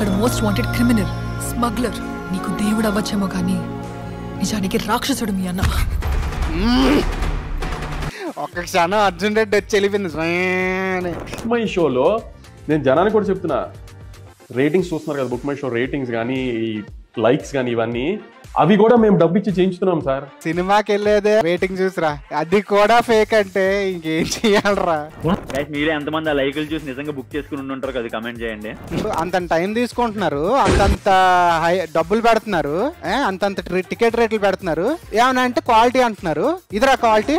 ఇక్కడ most wanted criminal, smuggler. నీకు దేవుడు అవ్వచ్చేమో కానీ నిజానికి రాక్షసుడు మీ అన్న. ఒక్క క్షణం అర్జున్ రెడ్డి వచ్చి వెళ్ళిపోయింది. బుక్ మై షోలో నేను జనానికి కూడా చెప్తున్నా, రేటింగ్స్ చూస్తున్నారు కదా, బుక్ మై షో రేటింగ్స్ కానీ లైక్స్ కానీ ఇవన్నీ అవి కూడా మేము డబ్బు ఇచ్చి చేయించుతున్నాం సార్. సినిమాకి వెళ్ళేదే రేటింగ్ చూసిరా, అది కూడా ఫేక్ అంటే ఇంకేం చెయ్యాలరా? మీరే ఎంతమంది ఆ లైకులు చూసి నిజంగా బుక్ చేసుకుని ఉంటారు కదా, కమెంట్ చేయండి. అంత టైం తీసుకుంటున్నారు, అంతంత డబ్బులు పెడుతున్నారు, అంతంత టికెట్ రేట్లు పెడుతున్నారు, ఏమన్నా అంటే క్వాలిటీ అంటున్నారు. ఇదిరా క్వాలిటీ.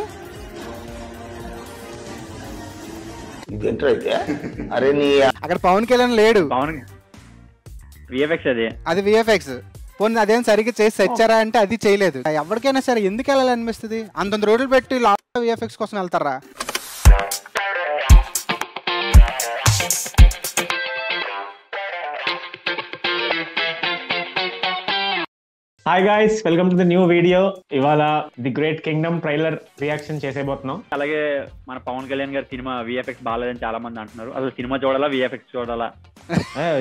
అక్కడ పవన్ కళ్యాణ్ లేడు, పవన్ విఎఫ్ఎక్స్ అది విఎఫ్ఎక్స్. పోనీ అదేం సరిగ్గా చేసి తెచ్చారా అంటే అది చేయలేదు. ఎవరికైనా సరే ఎందుకు వెళ్ళాలనిపిస్తుంది? అంతంత రోజులు పెట్టి విఎఫ్ఎక్స్ కోసం వెళ్తారా? Hi guys, welcome to the new video. ఇవాళ the great kingdom trailer reaction చేసేబోతున్నాం. అలాగే మన పవన్ కళ్యాణ్ గారి సినిమా విఎఫ్ఎక్స్ బాగాలేదని చాలా మంది అంటున్నారు. అసలు సినిమా చూడాలా విఎఫ్ఎక్స్ చూడాలా?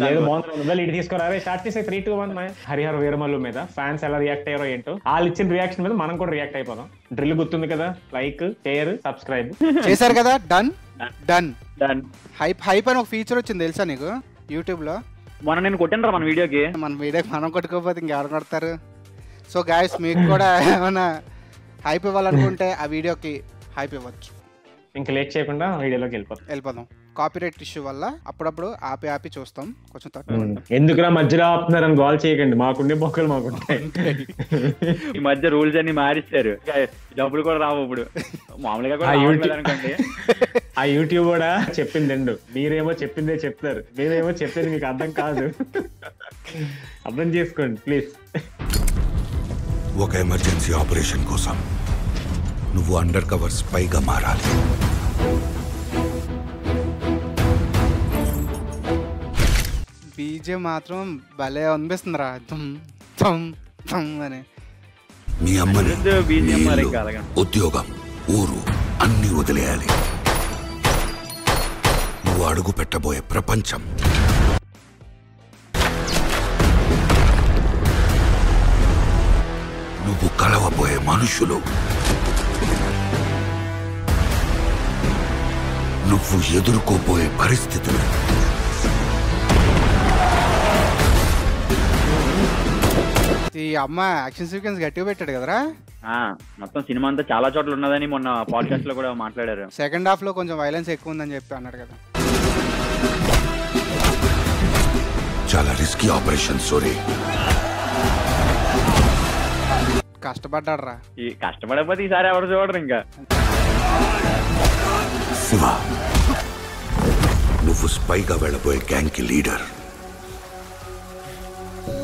ఏదో బాగుంది, ఇటు తీసుకురారే. స్టార్ట్ చేసే 3, 2, 1. హరిహర వీరమల్లు మీద ఫ్యాన్స్ ఎలా రియాక్ట్ అయ్యారో ఏంటో, వాళ్ళు ఇచ్చిన రియాక్షన్ మీద మనం కూడా రియాక్ట్ అయిపోదాం. డ్రిల్ గుర్తుంది కదా, లైక్, షేర్, సబ్స్క్రైబ్ చేశారు కదా. Done done done. హైప్ అని ఒక ఫీచర్ వచ్చింది తెలుసా నీకు యూట్యూబ్ లో? మొన్న నేను కొట్టినరా మన వీడియోకి. మన వీడియోకి మనం కొట్టుకోకపోతే ఇంకెవరు కొడతారు? సో గాయస్, మీకు కూడా ఏమైనా హైప్ ఇవ్వాలనుకుంటే ఆ వీడియోకి హైప్ ఇవ్వచ్చు. ఇంకా లేట్ చేయకుండా వీడియోలోకి వెళ్ళిపోదాం. కాపీరైట్ ఇష్యూ వల్ల అప్పుడప్పుడు ఆపి చూస్తాం. కొంచెం తక్కువ. ఎందుకురా మధ్యలో ఆపుతున్నారని గోల్ చేయకండి, మాకుండే మొక్కలు మాకుంటాయి. ఈ మధ్య రూల్స్ అన్ని మారిస్తారు, డబ్బులు కూడా రావు ఇప్పుడు. మామూలుగా కూడా అనుకోండి. ఆ యూట్యూబ్ కూడా చెప్పింది ఎండు, మీరేమో చెప్పిందే చెప్తారు, మీరేమో చెప్పేది మీకు అర్థం కాదు. అర్థం చేసుకోండి ప్లీజ్. ఒక ఎమర్జెన్సీ ఆపరేషన్ కోసం నువ్వు అండర్ కవర్ స్పైగా మారాలి. బీజే మాత్రం భలే అనిపిస్తుందిరా, ధమ్ అని. మీ అమ్మని, ఉద్యోగం, ఊరు అన్ని వదిలేయాలి. నువ్వు అడుగు పెట్టబోయే ప్రపంచం, నువ్వు కలవబోయే మనుషులు, నువ్వు ఎదుర్కోబోయే పరిస్థితులు, ఈ అమ్మ యాక్షన్ సీక్వెన్స్ గట్టిగా పెట్టాడు కదరా. మొత్తం సినిమా అంతా చాలా చోట్ల ఉన్నదని మొన్న పాడ్కాస్ట్ లో కూడా మాట్లాడారు. సెకండ్ హాఫ్ లో కొంచెం వైలెన్స్ ఎక్కువ ఉందని చెప్పి అన్నాడు కదా. చాలా రిస్కీ ఆపరేషన్ సోరీ. కష్టపడ్డాడు రా. ఈ కష్టపడకపోతే ఈసారి ఎవరు చూడరు. ఇంకా శివ, నువ్వు స్పైగా వెళ్ళబోయే గ్యాంగ్ కి లీడర్.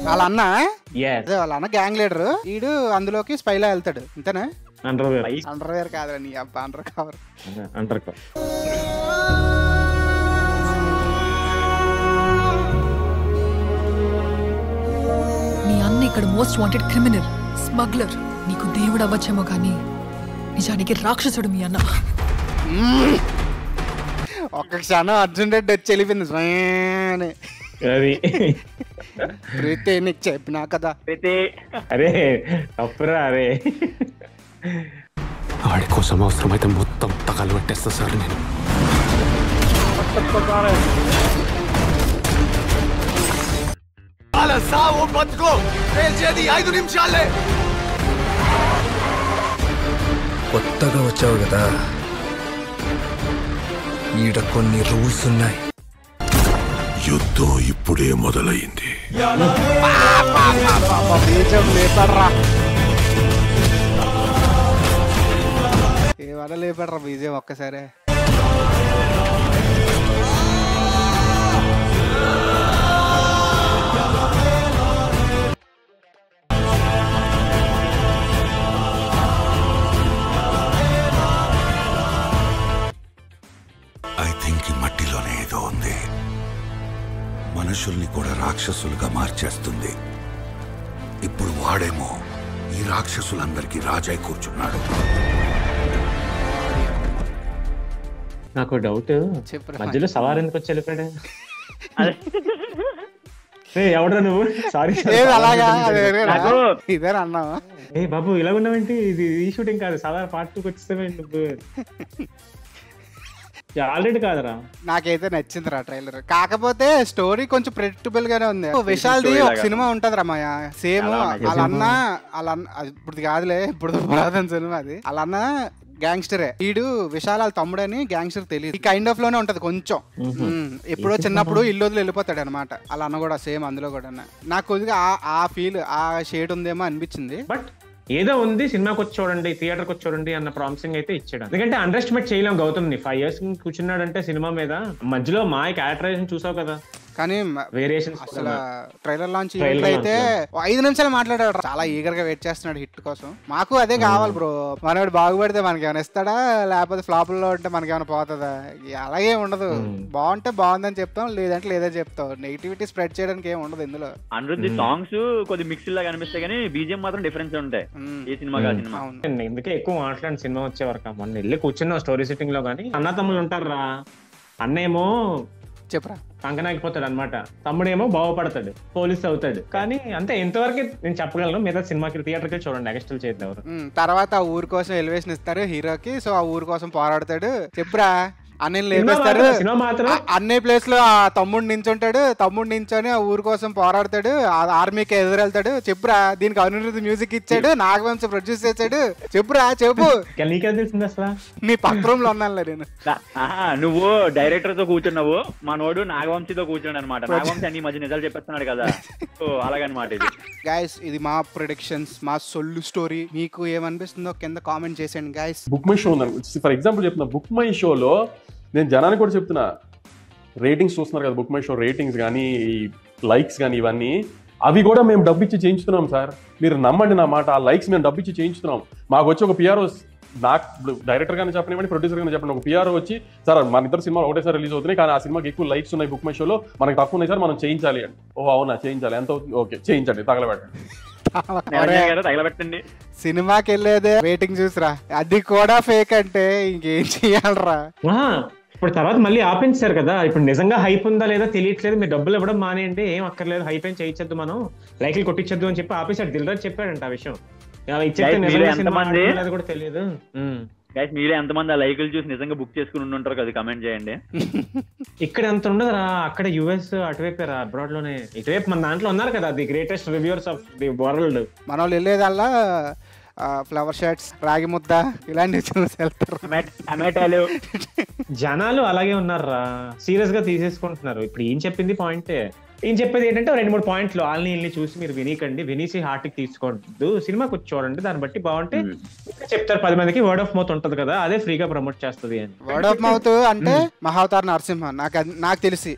వాళ్ళ అన్న వాళ్ళ అన్న గ్యాంగ్ లీడర్, వీడు అందులోకి స్పైలా వెళ్తాడు. అంతేనా? అండర్వేర్ కాదురా నీ అబ్బా, అండర్ కవర్. మీ అన్న ఇక్కడ మోస్ట్ వాంటెడ్ క్రిమినల్, స్మగ్లర్. నీకు దేవుడు అవ్వచ్చేమో కానీ నిజానికి రాక్షసుడు మీ అన్న. ఒక్క క్షణం అర్జున్ రెడ్డి వచ్చి వెళ్ళిపోయింది. ప్రీతి నీకు చెప్పినా కదా. అరే తప్పురా, అరే వాడి కోసం అవసరమైతే మొత్తం తగలు పెట్టేస్తా సార్ నేను. కొత్తగా వచ్చావు కదా, ఈడ కొన్ని రూల్స్ ఉన్నాయి. యుద్ధం ఇప్పుడే మొదలైంది. ఏమన్నా లేపడరా బీజేం ఒక్కసారే. ఐ థింక్ ఈ మట్టిలోనే ఏదో ఉంది. మనుషుల్ని కూడా రాక్షసులుగా మార్చేస్తుంది. ఇప్పుడు వాడేమో ఈ రాక్షసులందరికీ రాజై కూర్చున్నాడు. నాకు డౌట్, మధ్యలో సవార్ ఎందుకు వచ్చి వెళ్ళిపోయాడు? ఎవడరా నువ్వు? సారీ ఏది అలాగా ఇదే అన్నావా? ఏ బాబు ఇలా ఉన్నావేంటి? ఇది ఈ షూటింగ్ కాదు, సాధారణ పార్ట్ 2కి వచ్చేసావేంటి నువ్వు? ఆల్రెడీ కాదురా. నాకైతే నచ్చింది రా ట్రైలర్. కాకపోతే స్టోరీ కొంచెం ప్రెడిక్టబుల్ గానే ఉంది. విశాల్ది ఒక సినిమా ఉంటది రా మాయా, సేమ్ వాళ్ళన్న ఇప్పుడు కాదులే, ఇప్పుడు పురాతన సినిమా అది. వాళ్ళన్న గ్యాంగ్స్టరే, వీడు విశాల్ వాళ్ళ తమ్ముడని గ్యాంగ్స్టర్ తెలియదు. ఈ కైండ్ ఆఫ్ లోనే ఉంటది కొంచెం. ఎప్పుడో చిన్నప్పుడు ఇల్లు వదిలి వెళ్ళిపోతాడు అనమాట. వాళ్ళ అన్న కూడా సేమ్ అందులో కూడా. నాకు కొద్దిగా ఆ ఫీల్, ఆ షేడ్ ఉందేమో అనిపించింది. బట్ ఏదో ఉంది, సినిమాకి వచ్చి చూడండి, థియేటర్కి వచ్చి చూడండి అన్న ప్రామిసింగ్ అయితే ఇచ్చాడు. ఎందుకంటే అండర్ ఎస్టిమేట్ చేయలేం గౌతమ్ని. 5 years కూర్చున్నాడంటే సినిమా మీద. మధ్యలో మా క్యారెక్టరైజేషన్ చూసావు కదా, కానీ వేరియేషన్స్. అసలు ట్రైలర్ లాంచ్ అయితే 5 నిమిషాలు మాట్లాడాడు. చాలా ఈగర్ గా వెయిట్ చేస్తున్నాడు హిట్ కోసం. మాకు అదే కావాలి బ్రో. మనవాడు బాగుపడితే మనకి ఏమైనా ఇస్తాడా, లేకపోతే ఫ్లాప్ లో ఉంటే మనకి ఏమైనా పోతుందా? అలాగే ఉండదు. బాగుంటే బాగుందని చెప్తాం, లేదంటే లేదని చెప్తాం. నెగిటివిటీ స్ప్రెడ్ చేయడానికి ఏమి ఉండదు ఇందులో. అనిరుద్ధ్ సాంగ్స్ కొద్ది మిక్స్ లాగా అనిపిస్తాయి కానీ బీజిఎం మాత్రం డిఫరెన్స్ ఉంటాయి ఈ సినిమా. ఎందుకే ఎక్కువ మాట్లాడిన సినిమా వచ్చే వరకు మొన్న వెళ్ళి కూర్చున్నాం స్టోరీ సిట్టింగ్ లో. కానీ అన్న తమ్ముళ్ళు ఉంటారా, అన్నేమో చెప్పరా కంకనాగిపోతాడు అనమాట, తమ్ముడేమో బాగుపడతాడు, పోలీస్ అవుతాడు. కానీ అంతే, ఇంతవరకు నేను చెప్పగలను. మీద సినిమాకి థియేటర్కి చూడండి, ఎక్స్ట్రా చేద్దాం. తర్వాత ఆ ఊరి కోసం ఎలివేషన్ ఇస్తారు హీరోకి, సో ఆ ఊరి కోసం పోరాడతాడు. చెప్పురా అన్నయ్య లేపేస్తారు. అన్నయ్య ప్లేస్ లో ఆ తమ్ముడు నించుంటాడు. తమ్ముడు నించొని ఆ ఊరి కోసం పోరాడతాడు, ఆర్మీకి ఎదురెళ్తాడు. చెప్పురా, దీనికి అనిరుద్ధ్ మ్యూజిక్ ఇచ్చాడు, నాగవంశ ప్రొడ్యూస్ చేశాడు. చెప్పురా చెప్పు. నీకేం తెలిసింది అసలు? నీ పక్క రూమ్ లో ఉన్నానులే నేను. నువ్వు డైరెక్టర్ తో కూర్చున్నావు, మా నోడు నాగవంశీతో కూర్చున్నాడు అనమాట. నాగవంశీ అన్ని మధ్య నిజాలు చెప్పేస్తున్నాడు కదా, అలాగనమాట ఇది. గైస్ ఇది మా ప్రొడిక్షన్స్, మా సొల్లు స్టోరీ. మీకు ఏమనిపిస్తుందో కింద కామెంట్ చేసేయండి guys. Book my show for example చెప్తున్నా, బుక్ మై షోలో నేను జనానికి కూడా చెప్తున్నా, రేటింగ్స్ చూస్తున్నారు కదా బుక్ మై షో రేటింగ్స్ కానీ లైక్స్ కానీ ఇవన్నీ, అవి కూడా మేము డబ్బు ఇచ్చి చేయించుతున్నాం సార్. మీరు నమ్మండి నా మాట, ఆ లైక్స్ మేము డబ్బు ఇచ్చి చేయించుతున్నాం. మాకు వచ్చి ఒక పిఆర్ఓ, నాకు డైరెక్టర్ గానే చెప్పనివ్వండి, ప్రొడ్యూసర్ గానే చెప్పండి, ఒక పిఆర్ఓ వచ్చి సార్ మన ఇద్దరు సినిమాలు ఒకటేసారి రిలీజ్ అవుతున్నాయి కానీ ఆ సినిమాకి ఎక్కువ లైక్స్ ఉన్నాయి బుక్ మై షోలో, మనకు తక్కువ ఉన్నాయి సార్, మనం చేయించాలి అని. ఓ అవునా, చేయించాలి, ఎంత అవుతుంది, ఓకే చేయించండి, తగలబెట్టండి. తగలబెట్టండి. సినిమాకి వెళ్ళేదే రేటింగ్ చూసిరా, అది కూడా ఫేక్ అంటే ఇంకేం చెయ్యాలరా. ఇప్పుడు తర్వాత మళ్ళీ ఆపించారు కదా, ఇప్పుడు నిజంగా హైప్ ఉందా లేదా తెలియట్లేదు, మీరు డబ్బులు ఇవ్వడం మానేయండి, ఏం అక్కర్లేదు, హైప్ ఏం చేయించద్దు, మనం లైక్లు కొట్టించద్దు అని చెప్పి ఆపేశాడు. దిల్రాజ్ చెప్పాడంట ఆ విషయం. కూడా తెలియదు. మీరే ఎంతమంది ఆ లైకులు చూసి నిజంగా బుక్ చేసుకుని ఉంటారు కదా, కమెంట్ చేయండి. ఇక్కడ ఎంత ఉండదురా, అక్కడ యుఎస్ అటువైపు రా, అబ్రాడ్ లోనే. ఇటువైపు మన దాంట్లో ఉన్నారు కదా, the greatest reviewers of the world. మన వాళ్ళు వెళ్ళేదల్లా ఫ్లవర్ షర్ట్స్, రాగి ముద్ద ఇలాంటివి చూసి వెళ్తారు. టమాటాలు. జనాలు అలాగే ఉన్నారా, సీరియస్ గా తీసేసుకుంటున్నారు. ఇప్పుడు ఏం చెప్పింది పాయింటే, ఏం చెప్పేది ఏంటంటే 2-3 పాయింట్లు వాళ్ళని వీళ్ళని చూసి మీరు వినీకండి, వినేసి హార్ట్కి తీసుకోవద్దు, సినిమాకి వచ్చి చూడండి, దాన్ని బట్టి బాగుంటే చెప్తారు 10 మందికి. వర్డ్ ఆఫ్ మౌత్ ఉంటది కదా, అదే ఫ్రీగా ప్రమోట్ చేస్తుంది అని. వర్డ్ ఆఫ్ మౌత్ అంటే మహావతార్ నరసింహ నాకు తెలిసి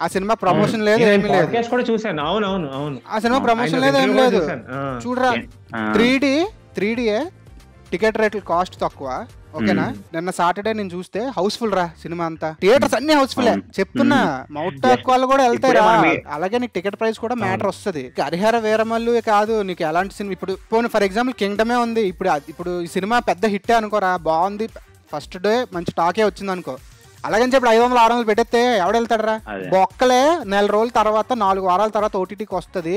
ఆ సినిమా ప్రమోషన్ లేదు, ఏమీ లేదు. కూడా చూసాను. అవునవును అవును, ఆ సినిమా ప్రమోషన్ లేదు, ఏం లేదు. చూడరా 3D టికెట్ రేట్లు కాస్ట్ తక్కువ, ఓకేనా. నిన్న సాటర్డే నేను చూస్తే హౌస్ఫుల్ రా సినిమా అంతా, థియేటర్స్ అన్ని హౌస్ఫుల్. చెప్తున్నా మౌత్ టాక్ వాళ్ళు కూడా వెళ్తారా, అలాగే నీకు టికెట్ ప్రైస్ కూడా మ్యాటర్ వస్తుంది. హరిహర వీరమల్లు కాదు, నీకు ఎలాంటి సినిమా ఇప్పుడు పోనీ ఫర్ ఎగ్జాంపుల్ కింగ్డమే ఉంది. ఇప్పుడు ఈ సినిమా పెద్ద హిట్టే అనుకోరా, బాగుంది, ఫస్ట్ డే మంచి టాకే వచ్చింది అనుకో, అలాగని చెప్పి 500-600 పెట్టేస్తే ఎవడెళ్తాడరా. బొక్కలే 4 రోజుల తర్వాత 4 వారాల తర్వాత ఓటీటీకి వస్తుంది.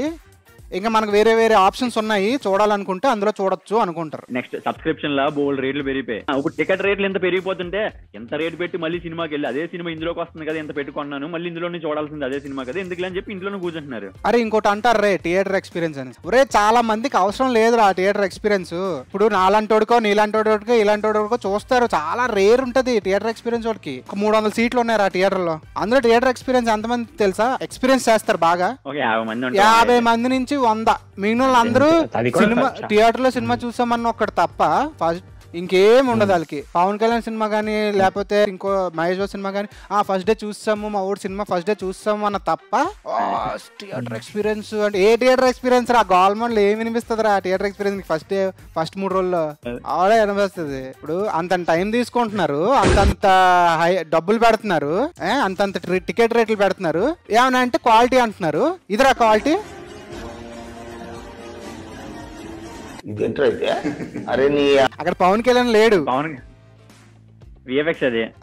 ఇంకా మనకు వేరే వేరే ఆప్షన్స్ ఉన్నాయి, చూడాలనుకుంటే అందులో చూడొచ్చు అనుకుంటారు. నెక్స్ట్ సబ్స్క్రిప్షన్ లా బోల్డ్ రేట్లు పెరిగిపోయి, ఒక టికెట్ రేట్లు ఎంత పెరిగిపోతుంటే ఎంత రేట్ పెట్టి మళ్ళీ సినిమాకి వెళ్ళి అదే సినిమా ఇందులోకి వస్తుంది కదా, ఎంత పెట్టుకున్నాను మళ్ళీ ఇందులోనే చూడాల్సింది అదే సినిమా కదా, ఎందుకు అని చెప్పి ఇంట్లోనే కూర్చుంటున్నారు. అరే ఇంకోటి అంటారు రే థియేటర్ ఎక్స్పీరియన్స్ అని. ఒరే చాలా మందికి అవసరం లేదు రా థియేటర్ ఎక్స్పీరియన్స్. ఇప్పుడు నాలంటోడుకో నీలాంటోడుకో ఇలాంటోడుకో చూస్తారు, చాలా రేర్ ఉంటది థియేటర్ ఎక్స్పీరియన్స్. వాడికి 300 సీట్లు ఉన్నాయి రా థియేటర్ లో, అందులో థియేటర్ ఎక్స్పీరియన్స్ ఎంతమంది తెలుసా ఎక్స్పీరియన్స్ చేస్తారు బాగా? 50 మంది నుంచి 100. మిగిలిన వాళ్ళందరూ సినిమా థియేటర్ లో సినిమా చూసామన్న ఒక్కటి తప్ప ఇంకేం ఉండదు వాళ్ళకి. పవన్ కళ్యాణ్ సినిమా కానీ లేకపోతే ఇంకో మహేష్ బాబు సినిమా కానీ ఫస్ట్ డే చూస్తాము, మా ఊరు సినిమా ఫస్ట్ డే చూస్తాము అన్న తప్ప థియేటర్ ఎక్స్పీరియన్స్ అంటే ఏ థియేటర్ ఎక్స్పీరియన్స్ రా? గవర్నమెంట్ ఏమి వినిపిస్తుంది రా థియేటర్ ఎక్స్పీరియన్స్? ఫస్ట్ 3 రోజుల్లో ఆడే అనిపిస్తుంది. ఇప్పుడు అంత టైం తీసుకుంటున్నారు, అంతంత డబ్బులు పెడుతున్నారు, అంతంత టికెట్ రేట్లు పెడుతున్నారు, ఏమన్నా అంటే క్వాలిటీ అంటున్నారు. ఇదిరా క్వాలిటీ. అక్కడ పవన్ కళ్యాణ్ లేడు,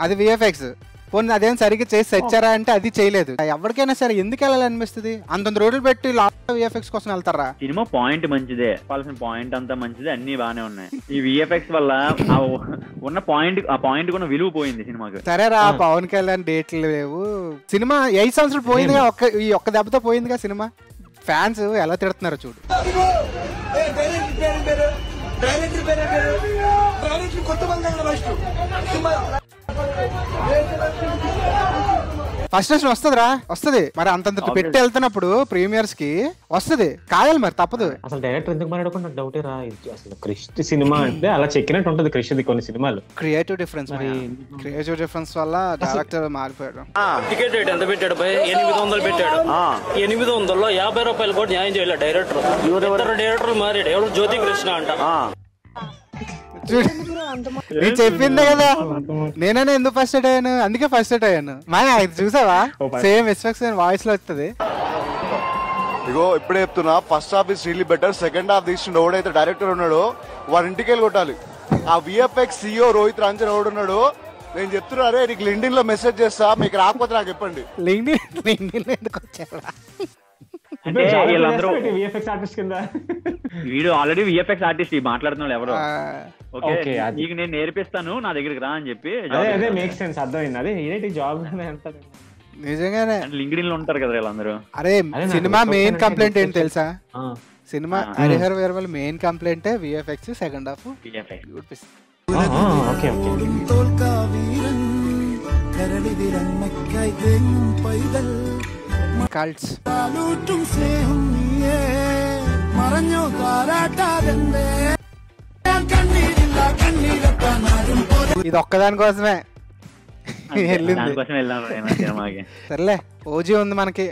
అది విఎఫ్ఎక్స్. పోనీ అదేం సరిగ్గా చేసి తెచ్చారా అంటే అది చేయలేదు. ఎవరికైనా సరే ఎందుకు వెళ్ళాలనిపిస్తుంది? అంతంత రోడ్లు పెట్టి విఎఫ్ఎక్స్ కోసం వెళ్తారా? సినిమా పాయింట్ మంచిదే, చెప్పాల్సిన పాయింట్ అంతా మంచిదే, అన్ని బానే ఉన్నాయి. ఈ విఎఫ్ఎక్స్ వల్ల ఉన్న పాయింట్, ఆ పాయింట్ కూడా విలువ పోయింది సినిమాకి. సరేరా, పవన్ కళ్యాణ్ డేట్లు లేవు, సినిమా 5 సంవత్సరాలు పోయిందిగా, ఈ ఒక్క దెబ్బతో పోయిందిగా సినిమా. ఫ్యాన్స్ ఎలా తిడుతున్నారు చూడు. ఫస్ట్ నెక్స్ట్ వస్తుందిరా, వస్తుంది. మరి అంతంత పెట్టి వెళ్తున్నప్పుడు ప్రీమియర్స్ కి వస్తుంది, కాయాలి మరి, తప్పదు. అసలు డైరెక్టర్ ఎందుకు మాట్లాడుకో నాకు డౌటే రా. అసలు క్రిష్ సినిమా అంటే అలా చెక్కినట్టు ఉంటది క్రిష్ది కొన్ని సినిమాలు. క్రియేటివ్ డిఫరెన్స్ వల్ల డైరెక్టర్ మారిపోయాడు. టికెట్ రేట్ ఎంత పెట్టాడు? 800 పెట్టాడు. 800లో 50 రూపాయలు కూడా న్యాయం చేయలేదు డైరెక్టర్. డైరెక్టర్ మారాడు, ఎవరు జ్యోతి కృష్ణ అంట. నేను చెప్పిందే కదా, నేనైనా ఎందుకు ఫస్ట్ సెట్ అయ్యాను, అందుకే ఫస్ట్ సెట్ అయ్యాను. చూసావా, సేమ్ ఎక్స్పెక్టేషన్ వాయిస్ లో వస్తుంది. ఇగో ఇప్పుడే చెప్తున్నా, first half is really better. Second half తీసిన ఎవడైతే డైరెక్టర్ ఉన్నాడో వాడి ఇంటికి వెళ్ళి కొట్టాలి. ఆ విఎఫ్ఎక్స్ సిఇఓ రోహిత్ రాంజన్ ఎవడున్నాడు, నేను చెప్తున్నా, అరే నీకు లింక్డ్ఇన్ లో మెసేజ్ చేస్తా, మీకు రాకపోతే నాకు చెప్పండి. లింక్డ్ఇన్ ఎందుకు వచ్చారా? అంటే వీళ్ళందరూ విఎఫ్ఎక్స్ ఆర్టిస్ట్ కింద, వీడు ఆల్రెడీ విఎఫ్ఎక్స్ ఆర్టిస్ట్ మాట్లాడుతున్నాడు ఎవరో. ఓకే, నీకు నేను నేర్పిస్తాను, నా దగ్గరికి రా అని చెప్పి. అదే మేక్ సెన్స్, అర్థమైంది. అదే ఏంటి జాబ్ నిజంగానే లింక్డ్ఇన్ లో ఉంటారు కదా వీళ్ళందరూ. అరే సినిమా మెయిన్ కంప్లైంట్ ఏంటి తెలుసా? Cinema Harihara Veeramallu main complaint VFX, second half cults. ఇది ఒక్కదాని కోసమే సర్లే, ఓజీ ఉంది మనకి.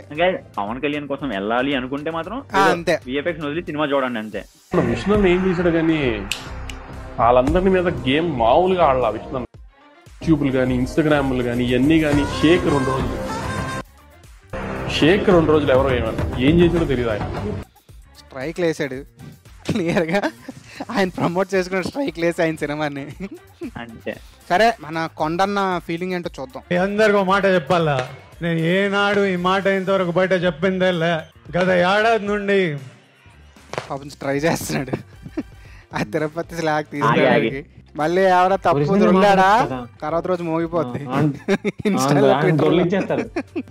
పవన్ కళ్యాణ్ కోసం వెళ్ళాలి అనుకుంటే మాత్రం అంతే, విఎఫ్ఎక్స్ వదిలి సినిమా చూడండి అంతే. విష్ణు ఏం చేశాడు కానీ వాళ్ళందరి మీద గేమ్ మామూలుగా ఆడాల. విష్ణు యూట్యూబ్లు కానీ ఇన్స్టాగ్రామ్లు కానీ ఇవన్నీ కానీ షేక్ 2 రోజులు ఎవరో ఏం చేసాడో తెలియదు. ఆయన స్ట్రైక్ లేసాడు క్లియర్ గా, ఆయన ప్రమోట్ చేసుకున్న స్ట్రైక్ లేసి ఆయన సినిమాని అంతే. సరే, మన కొండన్న ఫీలింగ్ ఏంటో చూద్దాం. అందరికి ఒక మాట చెప్పాలా, నేను ఏనాడు ఈ మాట ఇంతవరకు బయట చెప్పిందే గత ఏడాది నుండి పాపం ట్రై చేస్తున్నాడు ఆ తిరుపతి స్లాగ్ తీసుకోవడానికి. మళ్ళీ ఎవరో తప్పు దొరికాడా తర్వాత రోజు మోగిపోద్ది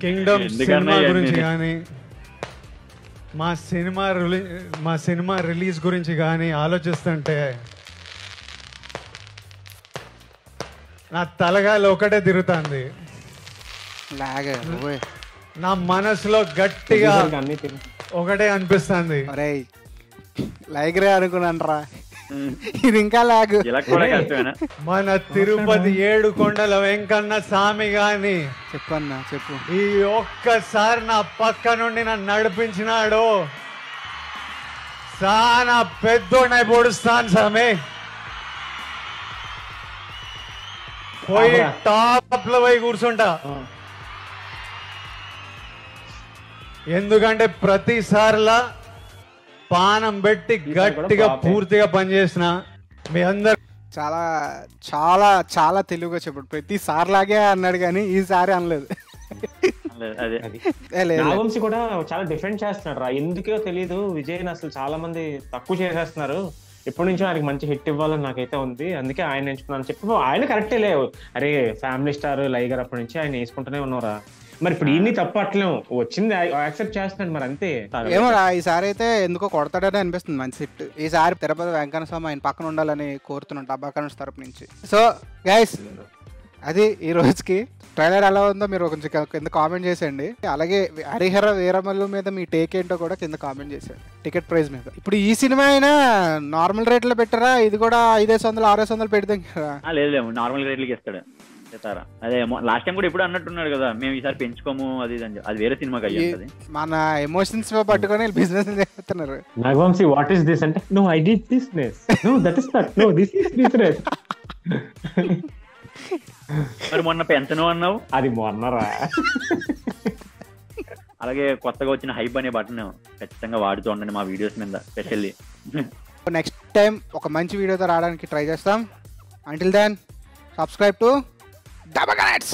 కింగ్డమ్ సినిమా గురించి కానీ మా సినిమా రిలీజ్ గురించి కానీ ఆలోచిస్తుంటే నా తలగాలి ఒకటే తిరుగుతుంది. నా మనసులో గట్టిగా ఒకటే అనిపిస్తుంది, లైగ్రే అనుకున్నాను రా, ఇది ఇంకా లాగు. మన తిరుపతి 7 కొండల వెంకన్న స్వామి గాని చెప్పన్నా చెప్పు, ఈ ఒక్కసారి నా పక్క నుండి నన్ను నడిపించినాడు, చాలా పెద్దోడై పొడుస్తాను స్వామి, పోయి టాప్ లో పోయి కూర్చుంటా. ఎందుకంటే ప్రతిసారిలా పానం పెట్టి గట్టిగా పూర్తిగా పనిచేసిన మీ అందరు చాలా చాలా చాలా తెలుగుగా చెప్పాడు. ప్రతిసారి లాగే అన్నాడు కానీ ఈసారి అనలేదు. నాగవంశి కూడా చాలా డిఫెండ్ చేస్తున్నాడు రా, ఎందుకో తెలీదు. విజయ్ అసలు చాలా మంది తక్కువ చేసేస్తున్నారు, ఎప్పటి నుంచో ఆయనకి మంచి హిట్ ఇవ్వాలని నాకైతే ఉంది, అందుకే ఆయన ఎంచుకున్నాను చెప్పి. ఆయన కరెక్టే లేవు, అరే ఫ్యామిలీ స్టార్ లైగర్ అప్పటి నుంచి ఆయన వేసుకుంటూనే ఉన్నారా. మరి ఇప్పుడు ఇన్ని తప్పట్లేము, వచ్చింది యాక్సెప్ట్ చేస్తున్నాడు, మరి అంతే. ఏమో ఈసారి అయితే ఎందుకో కొడతాడని అనిపిస్తుంది మంచి హిట్. ఈసారి తిరుపతి వెంకన్న స్వామి ఆయన పక్కన ఉండాలని కోరుతున్నాను డబ్బాకన్స్ తరపు నుంచి. సో గైస్, అది ఈ రోజుకి ట్రైలర్ ఎలా ఉందో మీరు కొంచెం కింద కామెంట్ చేసేయండి. అలాగే హరిహర వీరమల్లు మీద మీ టేక్ ఏంటో కూడా కింద కామెంట్ చేసేయండి. టికెట్ ప్రైస్ మీద ఇప్పుడు ఈ సినిమా అయినా నార్మల్ రేట్లో పెట్టారా, ఇది కూడా 500 600 పెడతాం కదా? లేదు, నార్మల్ రేట్లకి ఇస్తాడు. అదే లాస్ట్ టైం కూడా ఎప్పుడు అన్నట్టున్నాడు కదా, మేము ఈసారి పెంచుకోము అది అది వేరే సినిమాకి అయ్యింది. మన ఎమోషన్స్ పట్టుకొని బిజినెస్ చేస్తున్నారు. నాగవంశీ వాట్ ఇస్ దిస్ అంటే, no I did business, no that is not, no this is business. మరి మొన్న పెంచను అన్నావు, అది మొన్నరా. అలాగే కొత్తగా వచ్చిన హైప్ అనే బటన్ ఖచ్చితంగా వాడి చూడండి మా వీడియోస్ మీద స్పెషల్లీ. నెక్స్ట్ టైం ఒక మంచి వీడియోతో రావడానికి ట్రై చేస్తాం. అంటిల్ దెన్ సబ్స్క్రైబ్ టు డబ్బా కనెక్ట్స్.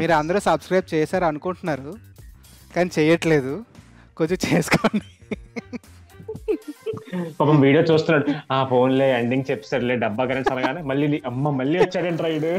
మీరు అందరూ సబ్స్క్రైబ్ చేశారు అనుకుంటున్నారు కానీ చేయట్లేదు, కొంచెం చేసుకోండి. పాపం వీడియో చూస్తున్నాడు, ఆ ఫోన్లే ఎండింగ్ చెప్తాడులే డబ్బా కరెంట్ అనగానే మళ్ళీ అమ్మ మళ్ళీ వచ్చాడంట రైడ్.